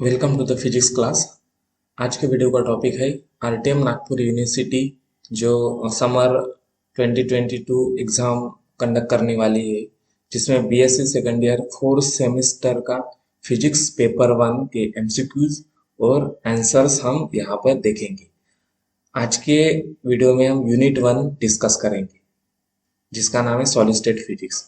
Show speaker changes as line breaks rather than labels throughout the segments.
Welcome to the physics class. आज के video का टॉपिक है आरटीएम नागपुर यूनिवर्सिटी जो समर 2022 एग्ज़ाम कंडक्ट करने वाली है, जिसमें BSc second year fourth semester का फिजिक्स पेपर 1 के एमसीक्यूज और आंसर्स हम यहाँ पर देखेंगे। आज के वीडियो में हम यूनिट 1 डिस्कस करेंगे, जिसका नाम है सॉलिड स्टेट फिजिक्स।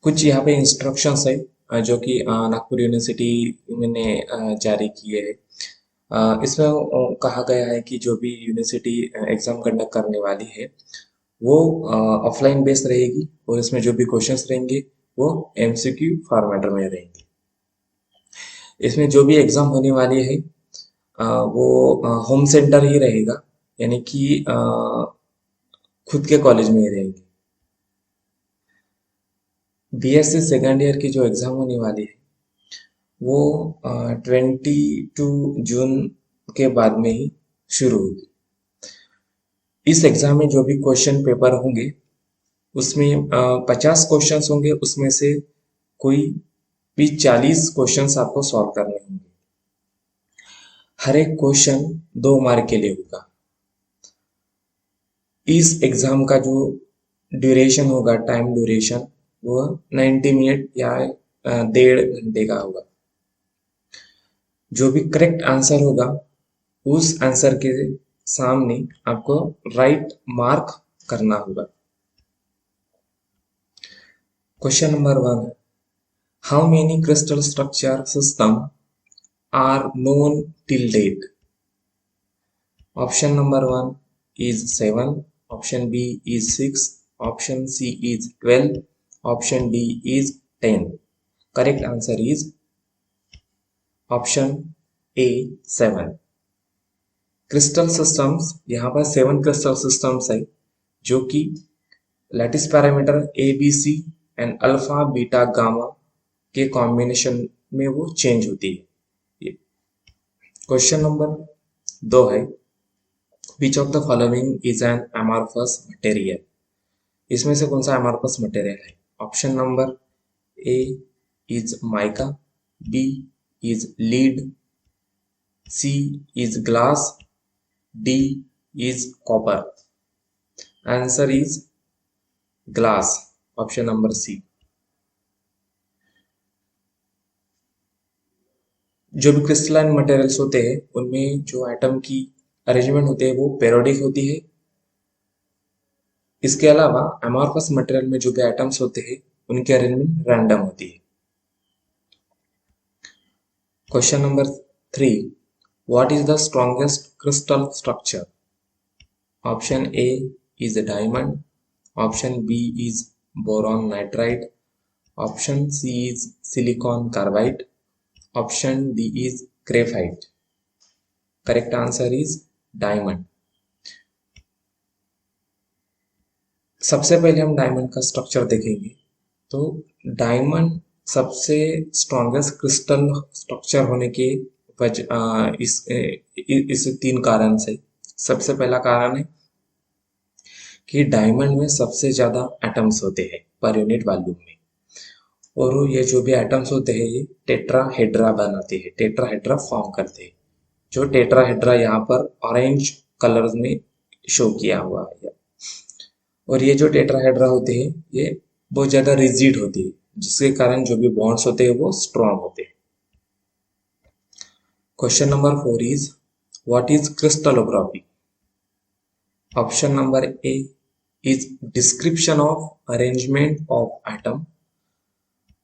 कुछ यहाँ पे इंस्ट्रक्शंस है जो कि नागपुर यूनिवर्सिटी ने जारी किए हैं। इसमें कहा गया है कि जो भी यूनिवर्सिटी एग्जाम कंडक्ट करने वाली है वो ऑफलाइन बेस्ड रहेगी और इसमें जो भी क्वेश्चंस रहेंगे वो एमसीक्यू फॉर्मेट में रहेंगे। इसमें जो भी एग्जाम होने वाली है वो होम सेंटर ही रहेगा, यानी कि खुद के कॉलेज में ही रहेंगे। बीएससी सेकेंड ईयर की जो एग्जाम होने वाली है वो 22 जून के बाद में ही शुरू होगी। इस एग्जाम में जो भी क्वेश्चन पेपर होंगे उसमें 50 क्वेश्चंस होंगे, उसमें से कोई भी 40 क्वेश्चंस आपको सॉल्व करने होंगे। हर एक क्वेश्चन 2 मार्क के लिए होगा। इस एग्जाम का जो ड्यूरेशन होगा, टाइम ड्यूरेशन, वो 90 मिनट या 1.5 घंटे का होगा। जो भी करेक्ट आंसर होगा उस आंसर के सामने आपको राइट मार्क करना होगा। Question number 1, how many crystal structure system are known till date? Option number 1 is 7, option B is 6, option C is 12, option D is 10. Correct answer is option A 7. Crystal systems, यहाँ पर 7 crystal systems है जो कि lattice parameter A B C and alpha beta gamma के combination में वो change होती है। क्वेश्चन नंबर 2 है, which of the following is an amorphous material? इसमें से कौन सा एमॉर्फस मटेरियल है? Option number A is mica, B is lead, C is glass, D is copper. Answer is glass, option number C. जो भी crystalline materials होते हैं उनमें जो एटम की अरेंजमेंट होती है वो पेरियोडिक होती है। इसके अलावा एमॉर्फस मटेरियल में जो भी एटम्स होते हैं उनकी अरेंजमेंट रैंडम होती है। Question number 3, what is the strongest crystal structure? Option A is diamond, option B is boron nitride, option C is silicon carbide, option D is graphite. Correct answer is diamond. सबसे पहले हम diamond का structure देखेंगे। तो diamond सबसे strongest crystal structure होने के इस 3 कारण से। सबसे पहला कारण है कि डायमंड में सबसे ज्यादा एटम्स होते हैं पर यूनिट वॉल्यूम में, और ये जो भी एटम्स होते हैं ये टेट्राहेड्रा बनाते हैं, टेट्राहेड्रा फॉर्म करते हैं। जो टेट्राहेड्रा यहाँ पर ऑरेंज कलर में शो किया हुआ है। और ये जो टेट्राहेड्रा होते हैं ये बहुत ज्यादा रिजिड होती है, जिसके कारण जो भी बॉन्ड्स होते हैं वो स्ट्रॉन्ग होते हैं। Question number 4 is, what is crystallography? Option number A is description of arrangement of atom,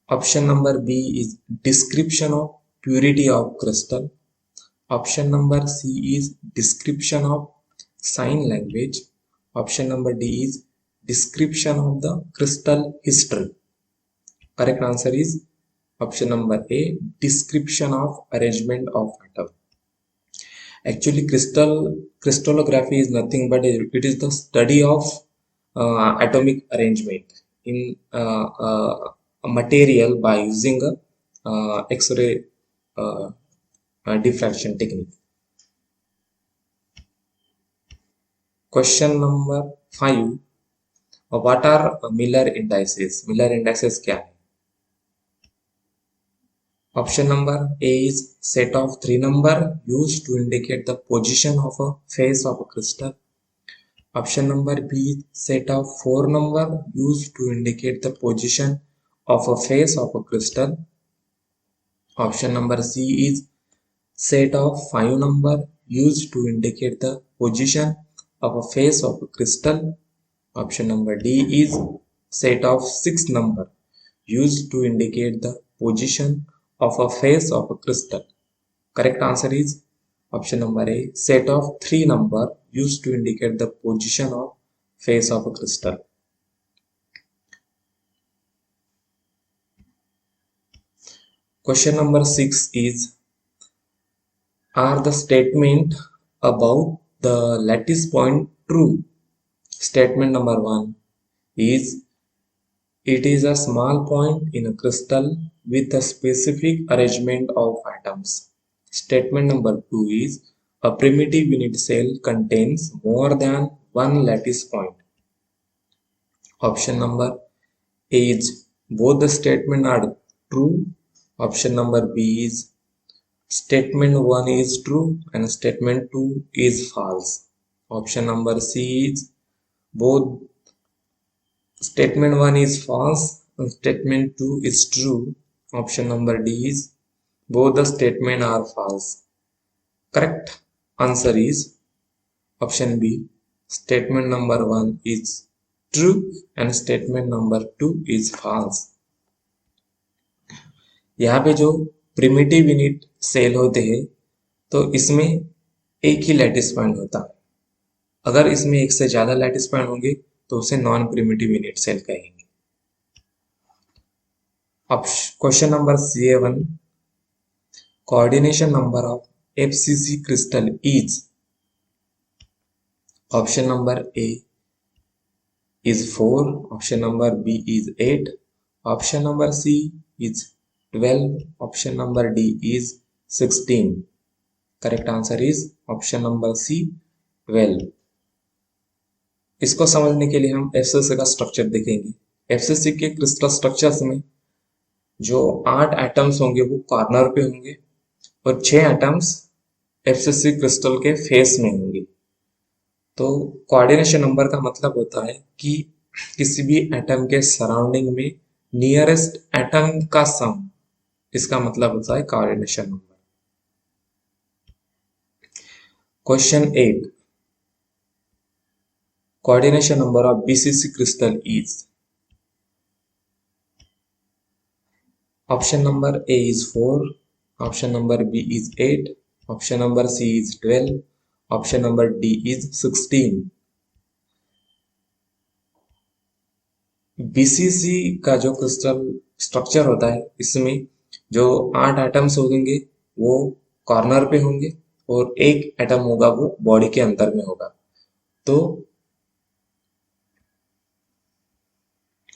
option number B is description of purity of crystal, option number C is description of sign language, option number D is description of the crystal history. Correct answer is option number A, description of arrangement of atom. Actually crystallography is nothing but it is the study of atomic arrangement in a material by using a X-ray diffraction technique. Question number 5, what are Miller indices? Miller indices क्या है? Option number A is set of 3 number used to indicate the position of a face of a crystal. Option number B is set of 4 number used to indicate the position of a face of a crystal. Option number C is set of 5 number used to indicate the position of a face of a crystal. Option number D is set of 6 number used to indicate the position of a face of a crystal. Correct answer is option number A, set of 3 number used to indicate the position of face of a crystal. Question number 6 is, are the statement about the lattice point true? Statement number 1 is, it is a small point in a crystal with a specific arrangement of atoms. Statement number 2 is, a primitive unit cell contains more than one lattice point. Option number A is, both the statements are true. Option number B is, statement 1 is true and statement 2 is false. Option number C is, both statement 1 is false and statement 2 is true. Option number D is, both the statements are false. Correct answer is option B, statement number 1 is true and statement number 2 is false. यहाँ पे जो primitive unit cell होते हैं तो इसमें एक ही lattice point होता है. अगर इसमें एक से ज्यादा लैटिस पॉइंट होंगे तो उसे नॉन प्रिमिटिव यूनिट सेल कहेंगे. Question number 7, coordination number of FCC crystal is. Option number A is 4. Option number B is 8. Option number C is 12. Option number D is 16. Correct answer is option number C, 12. इसको समझने के लिए हम FCC का structure देखेंगे. FCC के crystal structures में जो 8 एटम्स होंगे वो कॉर्नर पे होंगे और 6 एटम्स एफसीसी क्रिस्टल के फेस में होंगे. तो कोऑर्डिनेशन नंबर का मतलब होता है कि किसी भी एटम के सराउंडिंग में नियरेस्ट एटम का सम, इसका मतलब होता है coordination number. Question 8, coordination number of BCC crystal is. Option number A is 4. Option number B is 8. Option number C is 12. Option number D is 16. BCC का जो क्रिस्टल स्ट्रक्चर होता है इसमें जो 8 एटम्स होंगे वो कॉर्नर पे होंगे और एक एटम होगा वो बॉडी के अंदर में होगा. तो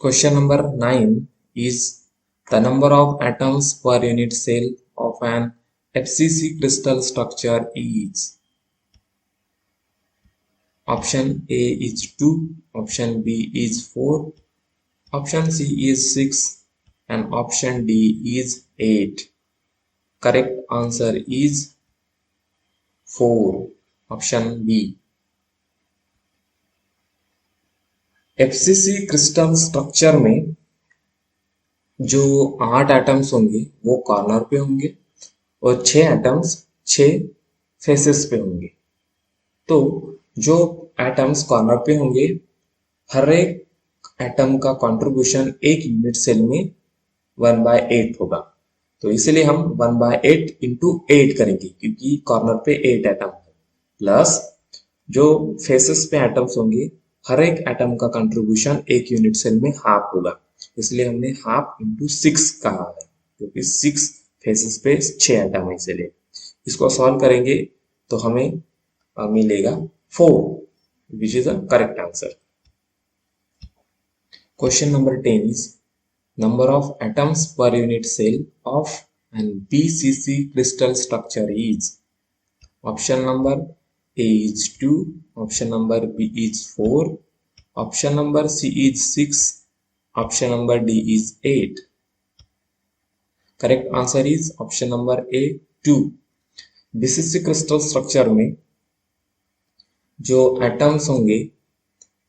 question number 9 is, the number of atoms per unit cell of an FCC crystal structure is. Option A is 2, option B is 4, option C is 6 and option D is 8. Correct answer is 4, option B. FCC crystal structure में जो 8 atoms होंगे वो corner पे होंगे और 6 atoms 6 faces पे होंगे. तो जो एटम्स कॉर्नर पे होंगे हर एक एटम का कंट्रीब्यूशन एक यूनिट सेल में 1/8 होगा. तो इसलिए हम 1/8 इंटू 8 करेंगे क्योंकि कॉर्नर पे 8 एटम है, प्लस जो फेसेस पे एटम्स होंगे हर एक एटम का कंट्रीब्यूशन एक यूनिट सेल में हाफ होगा, इसलिए हमने हाफ इंटू 6 कहा है क्योंकि 6 फेसेस पे 6 एटम है. इसलिए इसको सॉल्व करेंगे तो हमें मिलेगा 4, which is the correct answer. Question number 10 is, number of atoms per unit cell of an BCC crystal structure is. Option number A is 2, option number B is 4, option number C is 6, option number D is 8. Correct answer is option number A 2। BCC crystal structure में जो atoms होंगे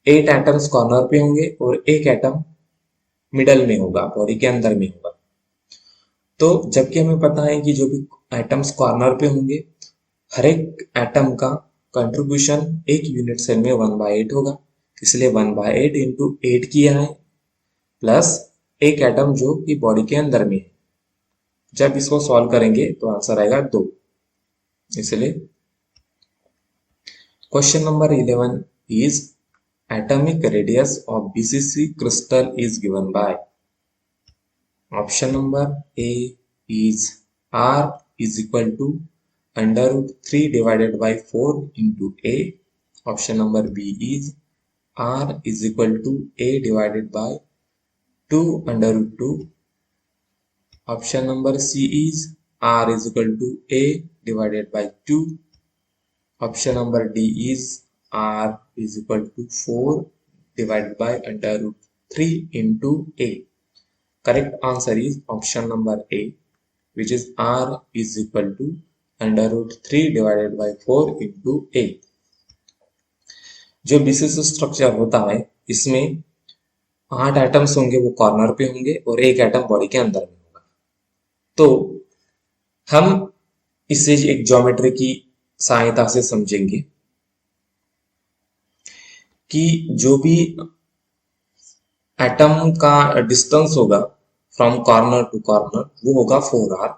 8 atoms corner पे होंगे और एक atom middle में होगा, body के अंदर में होगा। तो जबकि हमें पता है कि जो भी एटम्स कॉर्नर पे होंगे हर एक एटम का कंट्रीब्यूशन एक यूनिट सेल में 1/8 होगा, इसलिए 1/8 इंटू 8 किया है, प्लस एक एटम जो कि बॉडी के अंदर में है। जब इसको सॉल्व करेंगे तो आंसर आएगा 2, इसलिए question number 11 is atomic radius of BCC crystal is given by option number A is R is equal to under root 3 divided by 4 into A. Option number B is R is equal to A divided by 2 under root 2. Option number C is R is equal to A divided by 2. Option number D is R is equal to 4 divided by under root 3 into A. Correct answer is option number A, which is R is equal to under root 3 divided by 4 into A. जो BCC structure होता है इसमें 8 atoms होंगे, वो corner पे होंगे और एक एटम बॉडी के अंदर में होगा। तो हम इसे एक ज्योमेट्री की सहायता से समझेंगे कि जो भी एटम का डिस्टेंस होगा फ्रॉम कॉर्नर टू कॉर्नर वो होगा 4r।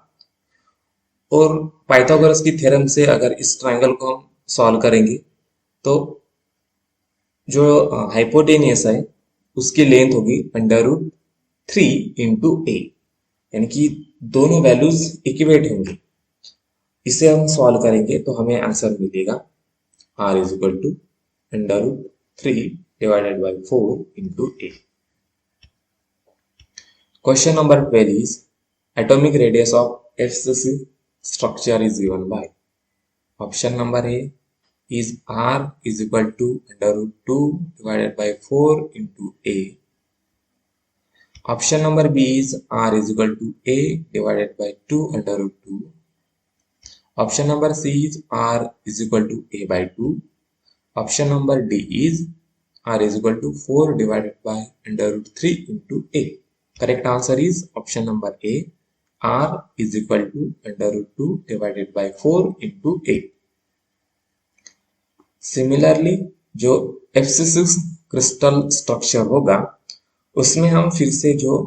और पाइथागोरस की थ्योरम से अगर इस ट्रायंगल को हम सॉल्व करेंगे तो जो हाइपोटेनियस है उसकी लेंथ होगी √3 इंटू ए, यानी कि दोनों वैल्यूज इक्विवेट होंगी। इसे हम सॉल्व करेंगे तो हमें आंसर मिलेगा r is equal to √3 divided by 4 into A. Question number 12 is atomic radius of FCC structure is given by option number A is R is equal to √2 divided by 4 into A. Option number B is R is equal to A divided by 2 √2. Option number C is R is equal to A by 2. Option number D is R is equal to 4 divided by √3 into A. Correct answer is option number A, R is equal to √2 divided by 4 into A. Similarly, जो FCC crystal structure होगा उसमें हम फिर से जो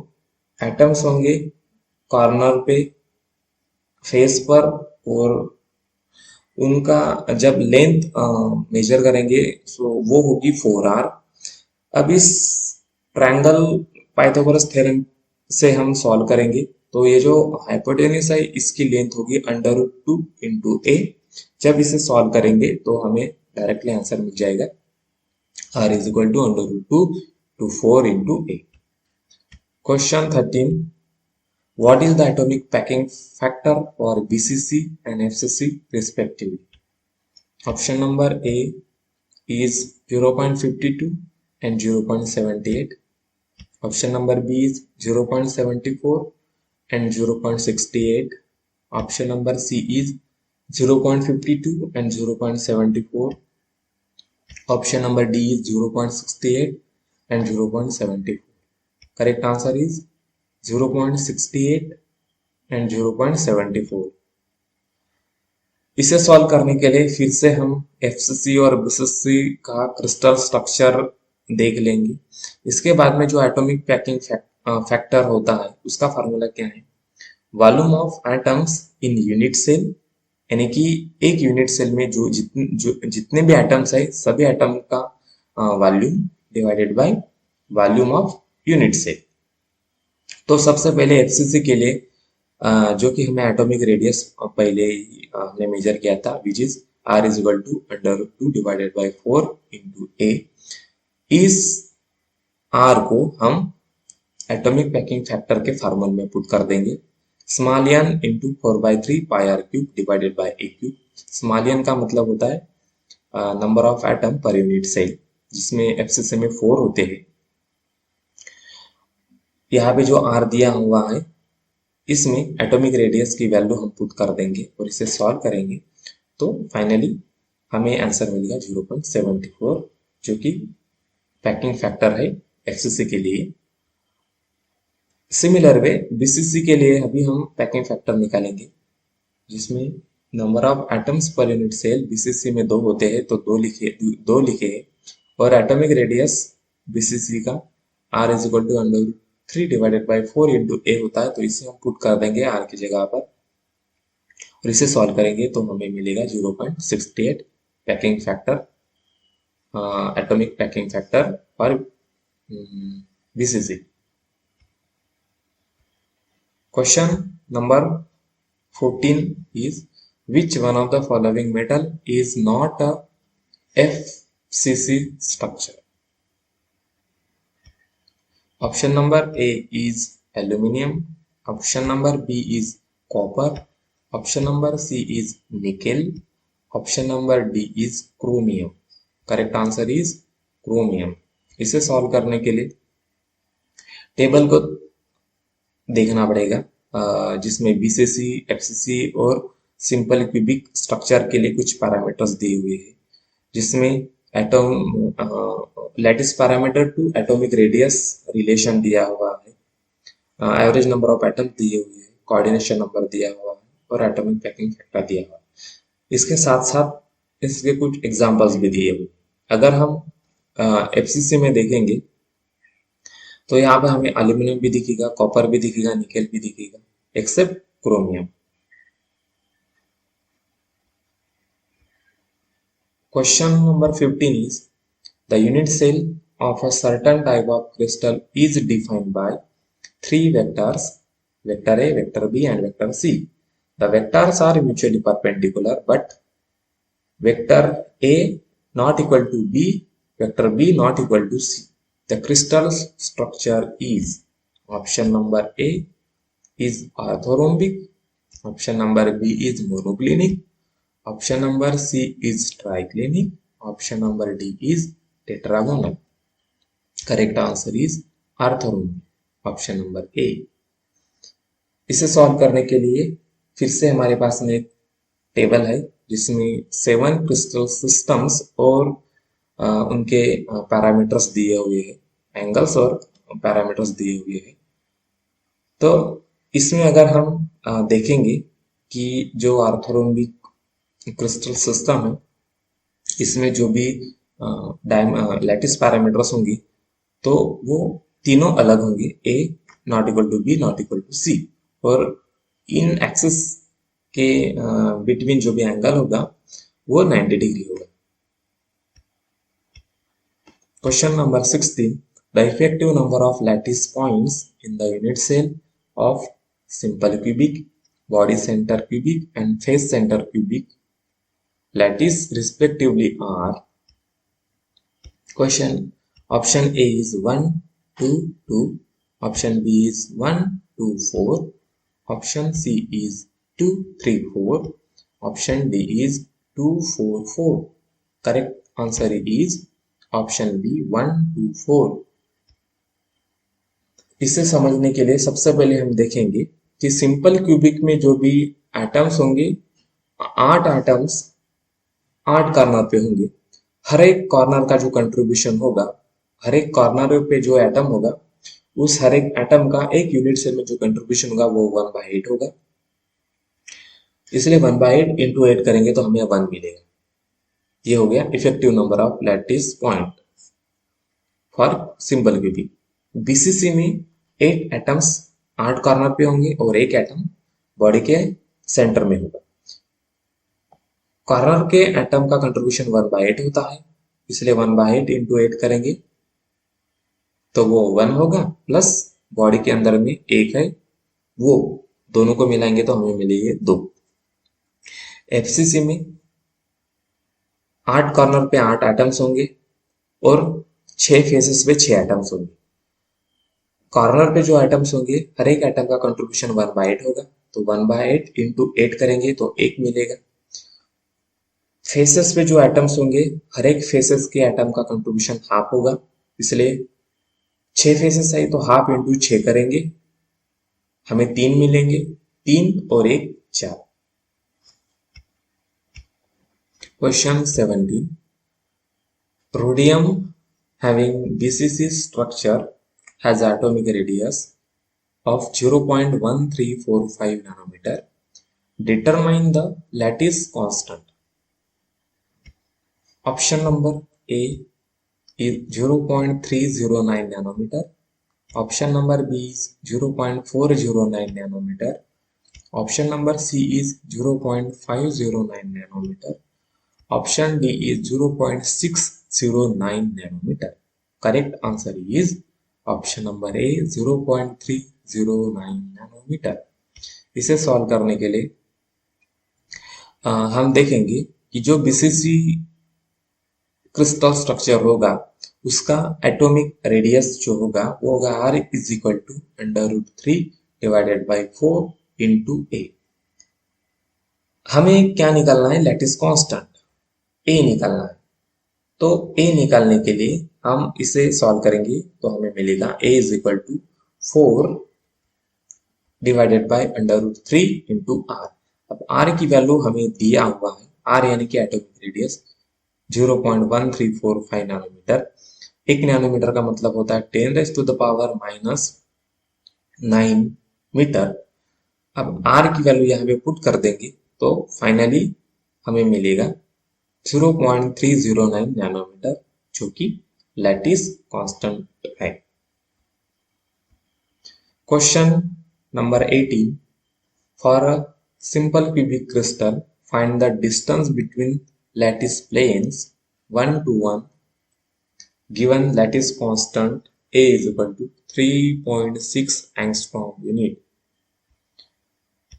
atoms होंगे corner पे, face पर, और उनका जब लेंथ मेजर करेंगे तो वो होगी 4r। अब इस ट्रायंगल पाइथागोरस थ्योरम से हम सॉल्व करेंगे तो ये जो हाइपोटेन्यूस है इसकी लेंथ होगी √2 इंटू ए। जब इसे सॉल्व करेंगे तो हमें डायरेक्टली आंसर मिल जाएगा r is equal to √2 to 4 into a. Question 13. What is the atomic packing factor for BCC and FCC respectively? Option number A is 0.52 and 0.78. Option number B is 0.74 and 0.68. Option number C is 0.52 and 0.74. Option number D is 0.68 and 0.74. Correct answer is 0.68 and 0.74. इसे solve करने के लिए फिर से हम FCC और BCC का crystal structure देख लेंगे। इसके बाद में जो एटॉमिक पैकिंग फैक्टर होता है उसका फार्मूला क्या है? Volume of atoms in unit cell, यानी कि एक यूनिट सेल में जो जितने भी एटम्स है सभी एटम का volume divided by volume of unit cell. तो सबसे पहले FCC के लिए जो कि हमें एटॉमिक रेडियस पहले ही हमने मेजर किया था, which is r is equal to √2 divided by 4 into a। इस r को हम एटॉमिक पैकिंग फैक्टर के फॉर्मूले में पुट कर देंगे, small n into 4/3 pi r cube divided by a cube. Small n का मतलब होता है number of atom per unit cell, जिसमें FCC में 4 होते हैं। यहाँ पे जो r दिया हुआ है इसमें एटॉमिक रेडियस की वैल्यू हम पुट कर देंगे और इसे सॉल्व करेंगे तो फाइनली हमें आंसर मिलेगा 0.74, जो कि पैकिंग फैक्टर है एफसीसी के लिए। सिमिलर वे बीसीसी के लिए अभी हम पैकिंग फैक्टर निकालेंगे, जिसमें number of atoms per unit cell BCC में 2 होते हैं तो 2 लिखे हैं, और एटॉमिक रेडियस बीसीसी का r is equal to under 3 divided by 4 into A होता है, तो इसे हम पुट कर देंगे r की जगह पर और इसे सॉल्व करेंगे तो हमें मिलेगा 0.68 packing factor, atomic packing factor for BCC. Question number 14 is which one of the following metal is not a FCC structure? Option number A is aluminium. Option number B is copper. Option number C is nickel. Option number D is chromium. Correct answer is chromium. इसे solve करने के लिए table को देखना पड़ेगा, जिसमें BCC, FCC और simple cubic structure के लिए कुछ पैरामीटर्स दिए हुए हैं, जिसमें atom lattice parameter to atomic radius relation दिया हुआ है, एवरेज नंबर ऑफ एटम दिए हुए हैं, कोऑर्डिनेशन नंबर दिया हुआ है और एटॉमिक पैकिंग फैक्टर दिया हुआ है। इसके साथ साथ इसके कुछ एग्जांपल्स भी दिए हुए। अगर हम एफसीसी में देखेंगे तो यहाँ पे हमें एल्यूमिनियम भी दिखेगा, कॉपर भी दिखेगा, निकेल भी दिखेगा, except chromium. Question number 15 is the unit cell of a certain type of crystal is defined by 3 vectors, vector A, vector B and vector C. The vectors are mutually perpendicular, but vector A not equal to B, vector B not equal to C. The crystal structure is option number A is orthorhombic, option number B is monoclinic, option number C is triclinic, option number D is tetragonal. Correct answer is orthorhombic, option number A. इसे solve करने के लिए फिर से हमारे पास में एक table है, जिसमें 7 क्रिस्टल सिस्टम्स और उनके पैरामीटर्स दिए हुए हैं, एंगल्स और पैरामीटर्स दिए हुए हैं। तो इसमें अगर हम देखेंगे कि जो ऑर्थोरोम्बिक क्रिस्टल सिस्टम है, इसमें जो भी लैटिस पैरामीटर्स होंगी तो वो तीनों अलग होंगे, A not equal to B not equal to C, और इन एक्सिस के बिटवीन जो भी एंगल होगा वो 90 डिग्री होगा। Question number 16. The effective number of lattice points in the unit cell of simple cubic, body center cubic and face center cubic lattice respectively are. Question. Option A is 1, 2, 2. Option B is 1, 2, 4. Option C is 2, 3, 4. Option D is 2, 4, 4. Correct answer is option B 1, 2, 4। इसे समझने के लिए सबसे पहले हम देखेंगे कि simple cubic में जो भी एटम्स होंगे, 8 एटम्स 8 कॉर्नर पे होंगे। हर एक कॉर्नर का जो कंट्रीब्यूशन होगा, हर एक कॉर्नर पे जो एटम होगा, उस हर एक एटम का एक यूनिट सेल में जो कंट्रीब्यूशन होगा वो 1/8 होगा। इसलिए 1/8 इंटू 8 करेंगे तो हमें 1 मिलेगा। ये हो गया effective number of lattice point for simple cubic. BCC में 8 एटम्स 8 कॉर्नर पे होंगे और एक एटम बॉडी के सेंटर में होगा। कॉर्नर के एटम का कंट्रीब्यूशन 1/8 होता है, इसलिए 1/8 इंटू 8 करेंगे तो वो 1 होगा, प्लस बॉडी के अंदर में 1 है, वो दोनों को मिलाएंगे तो हमें मिलेंगे 2। एफसीसी में 8 कॉर्नर पे 8 एटम्स होंगे और 6 फेसेस पे 6 एटम्स होंगे। कॉर्नर पे जो एटम्स होंगे, हर एक एटम का कंट्रीब्यूशन 1/8 होगा, तो 1/8 इंटू 8 करेंगे तो 1 मिलेगा। फेसेस पे जो एटम्स होंगे, हर एक फेसेस के एटम का कंट्रीब्यूशन हाफ होगा, इसलिए 6 फेसेस है तो हाफ इंटू 6 करेंगे, हमें 3 मिलेंगे, 3 और 1 4। Question 17, rhodium having BCC structure has atomic radius of 0.1345 nanometer. Determine the lattice constant. Option number A is 0.309 nanometer. Option number B is 0.409 nanometer. Option number C is 0.509 nanometer. Option D is 0.609 nanometer. Correct answer is option number A 0.309 nanometer. इसे solve करने के लिए हम देखेंगे कि जो BCC crystal structure होगा उसका एटॉमिक रेडियस जो होगा वो होगा r is equal to √3 divided by 4 into A. हमें क्या निकालना है? लैटिस कांस्टेंट ए निकालना है। तो ए निकालने के लिए हम इसे सॉल्व करेंगे तो हमें मिलेगा a is equal to 4 divided by √3 into R. अब r की वैल्यू हमें दिया हुआ है, r यानी कि एटॉमिक रेडियस 0.1345 नैनोमीटर। 1 नैनोमीटर का मतलब होता है 10⁻⁻⁹ मीटर। अब r की वैल्यू यहाँ पे पुट कर देंगे तो फाइनली हमें मिलेगा 0.309 नैनोमीटर, जो कि लैटिस कांस्टेंट है। Question number 18, for a simple cubic crystal find the distance between lattice planes 1 to 1 given lattice constant A is equal to 3.6 angstrom unit.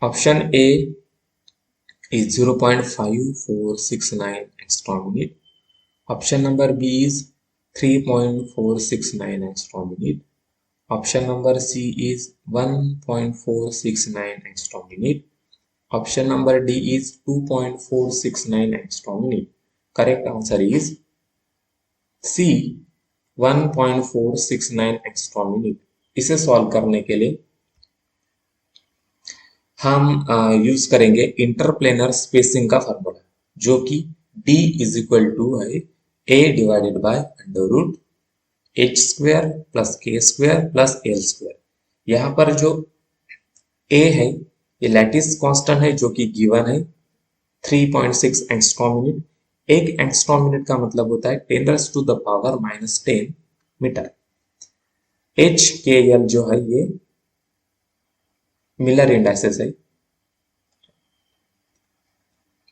Option A is 0.5469 angstrom unit. Option number B is 3.469 angstrom unit. Option number C is 1.469 angstrom unit. Option number D is 2.469 angstrom unit. Correct answer is C 1.469 angstrom unit. इसे solve करने के लिए हम use करेंगे interplanar spacing का formula, जो कि D is equal to है A divided by √h² plus k² plus l²। यहाँ पर जो A है ये लैटिस कांस्टेंट है जो कि गिवन है 3.6 एंगस्ट्रॉम यूनिट। 1 एंगस्ट्रॉम यूनिट का मतलब होता है 10⁻⁻10 मीटर। h k l जो है ये मिलर इंडाइसेस है,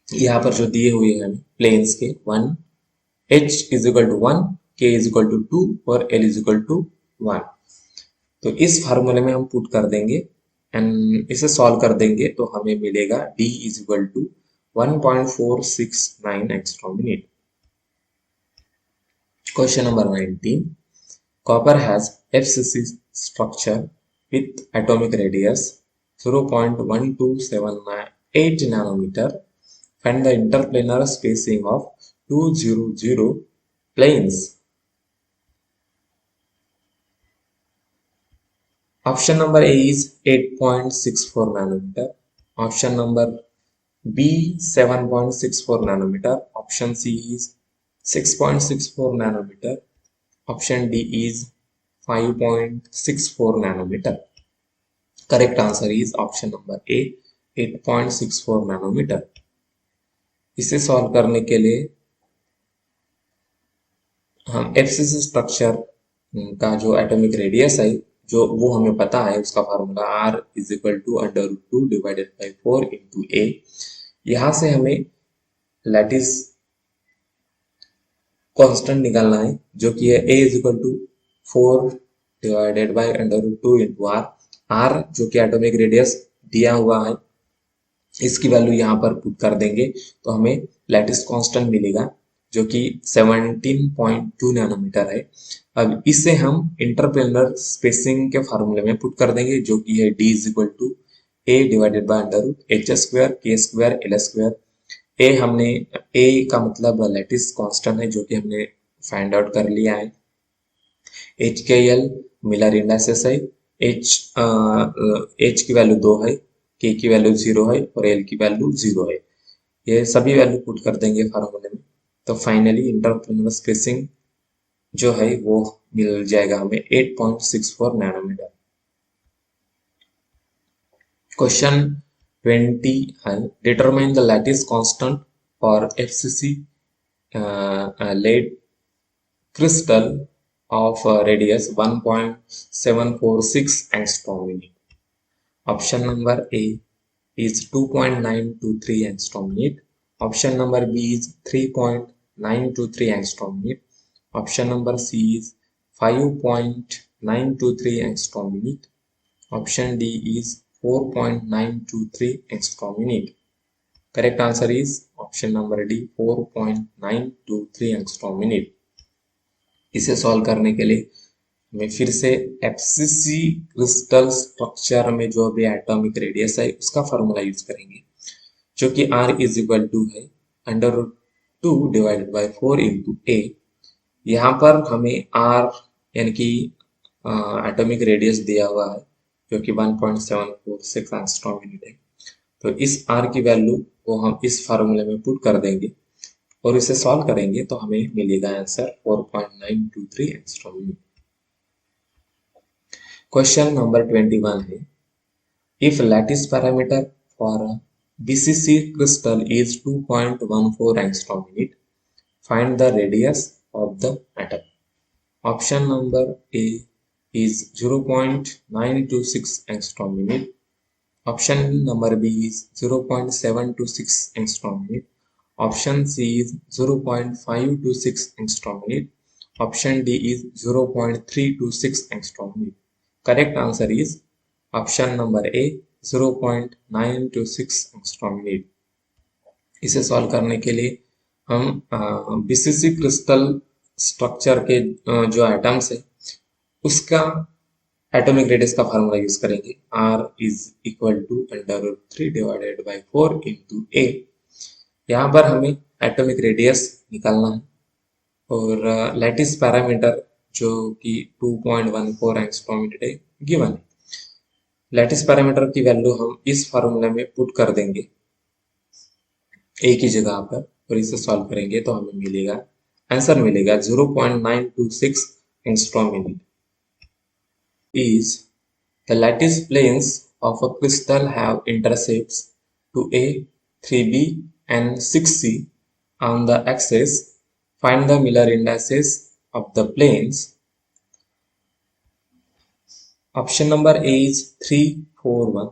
यहाँ पर जो दिए हुए हैं प्लेन्स के 1 h is equal to 1, k is equal to 2 और l इज इक्वल टू 1। तो इस फार्मूले में हम पुट कर देंगे एंड इसे सॉल्व कर देंगे तो हमें मिलेगा D is equal to 1.469 angstrom unit. Question number 19, copper has FCC structure with atomic radius 0.1278 nanometer. Find the interplanar spacing of 200 planes. Option number A is 8.64 nanometer. Option number B 7.64 nanometer. Option C is 6.64 nanometer. Option D is 5.64 nanometer. Correct answer is option number A 8.64 nanometer. इसे solve करने के लिए हम FCC structure का जो atomic radius है जो वो हमें पता है, उसका formula r is equal to √2 divided by 4 into A. यहाँ से हमें लैटिस कांस्टेंट निकालना है जो कि है a is equal to 4 divided by √2 into r। r जो कि एटॉमिक रेडियस दिया हुआ है इसकी वैल्यू यहाँ पर पुट कर देंगे तो हमें लैटिस कांस्टेंट मिलेगा जो कि 17.2 नैनोमीटर है। अब इसे हम इंटरप्लेनर स्पेसिंग के फार्मूले में पुट कर देंगे जो कि है D is equal to A divided by √h² k² l²। A हमने A का मतलब लैटिस कांस्टेंट है जो कि हमने फाइंड आउट कर लिया है। h k l Miller indices है H की वैल्यू 2 है, K की वैल्यू 0 है और L की वैल्यू 0 है। ये सभी वैल्यू पुट कर देंगे फार्मूले में, तो फाइनली इंटरप्लेनर स्पेसिंग जो है वो मिल जाएगा हमें 8.64 नैनोमीटर। क्वेश्चन 20 है, determine the lattice constant for FCC lead crystal of radius 1.746 angstrom unit. Option number A is 2.923 angstrom unit. Option number B is 3.923 angstrom unit. Option number C is 5.923 angstrom unit. Option D is 4.923 angstrom unit. Correct answer is option number D, 4.923 angstrom unit. इसे solve करने के लिए हमें फिर से FCC crystal structure में जो भी एटॉमिक रेडियस है उसका फॉर्मूला यूज करेंगे, जो कि R इज इक्वल टू है √2 डिवाइडेड बाय 4 इंटू A। यहाँ पर हमें R यानी कि एटॉमिक रेडियस दिया हुआ है जो कि 1.746 एंगस्ट्रॉम यूनिट है, तो इस R की वैल्यू को हम इस फार्मूले में पुट कर देंगे और इसे सॉल्व करेंगे तो हमें मिलेगा answer 4.923 angstrom unit. Question number 21 है, if lattice parameter for BCC crystal is 2.14 angstrom unit, find the radius of the atom. Option number A is 0.926 angstrom unit. Option number B is 0.726 angstrom unit. Option C is 0.526 angstrom unit. Option D is 0.326 angstrom unit. Correct answer is option number A, 0.926 angstrom unit. इसे solve करने के लिए हम BCC crystal structure के जो atoms है उसका atomic radius का फार्मूला यूज करेंगे। R is equal to √3 divided by 4 into A। यहाँ पर हमें एटॉमिक रेडियस निकालना है और लैटिस पैरामीटर जो कि 2.14 एंगस्ट्रॉम यूनिट है गिवन है। लैटिस पैरामीटर की वैल्यू हम इस फार्मूला में पुट कर देंगे A की जगह पर और इसे सॉल्व करेंगे तो हमें मिलेगा आंसर मिलेगा 0.926 angstrom unit. is the lattice planes of a crystal have intercepts 2A, 3B and 6C on the axis. Find the Miller indices of the planes. Option number A is 3, 4, 1.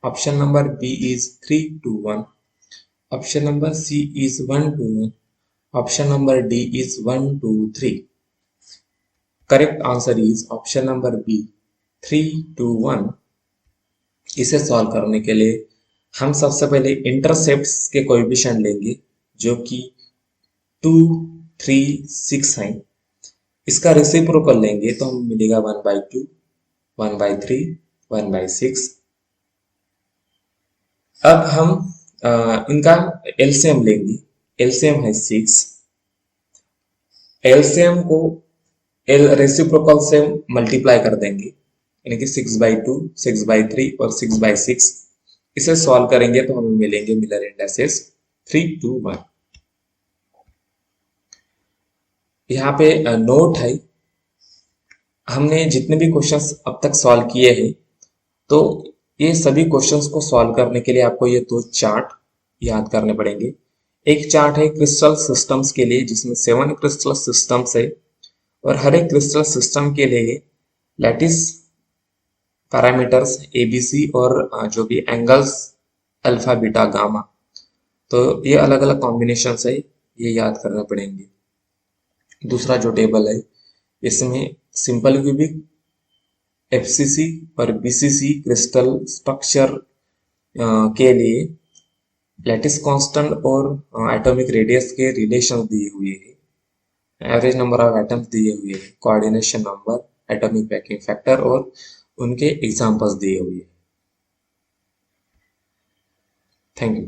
Option number B is 3, 2, 1. Option number C is 1, 2, 1. Option number D is 1, 2, 3. Correct answer is option number B, 3, 2, 1। इसे solve करने के लिए हम सबसे पहले intercepts के coefficient लेंगे जो कि 2, 3, 6 हैं। इसका रेसिप्रोकल लेंगे तो हमें मिलेगा 1/2, 1/3, 1/6। अब हम इनका एलसीएम लेंगे। एलसीएम है 6। एलसीएम को रेसिप्रोकल से मल्टीप्लाई कर देंगे यानी कि 6/2, 6/3 और 6/6। इसे सॉल्व करेंगे तो हमें मिलेंगे मिलर इंडाइसेस 3, 2, 1। यहाँ पे नोट है, हमने जितने भी क्वेश्चंस अब तक सॉल्व किए हैं तो ये सभी क्वेश्चंस को सॉल्व करने के लिए आपको ये 2 चार्ट याद करने पड़ेंगे। एक चार्ट है क्रिस्टल सिस्टम्स के लिए जिसमें 7 क्रिस्टल सिस्टम्स है और हर एक क्रिस्टल सिस्टम के लिए लैटिस पैरामीटर्स ABC और जो भी एंगल्स अल्फा, बीटा, गामा, तो ये अलग अलग कॉम्बिनेशन है, ये याद करने पड़ेंगे। दूसरा जो टेबल है इसमें सिंपल क्यूबिक, FCC और BCC क्रिस्टल स्ट्रक्चर के लिए लैटिस कांस्टेंट और एटॉमिक रेडियस के रिलेशन दिए हुए हैं, एवरेज नंबर ऑफ एटम्स दिए हुए हैं, coordination number, atomic packing factor और उनके एग्जांपल्स दिए हुए हैं। Thank you.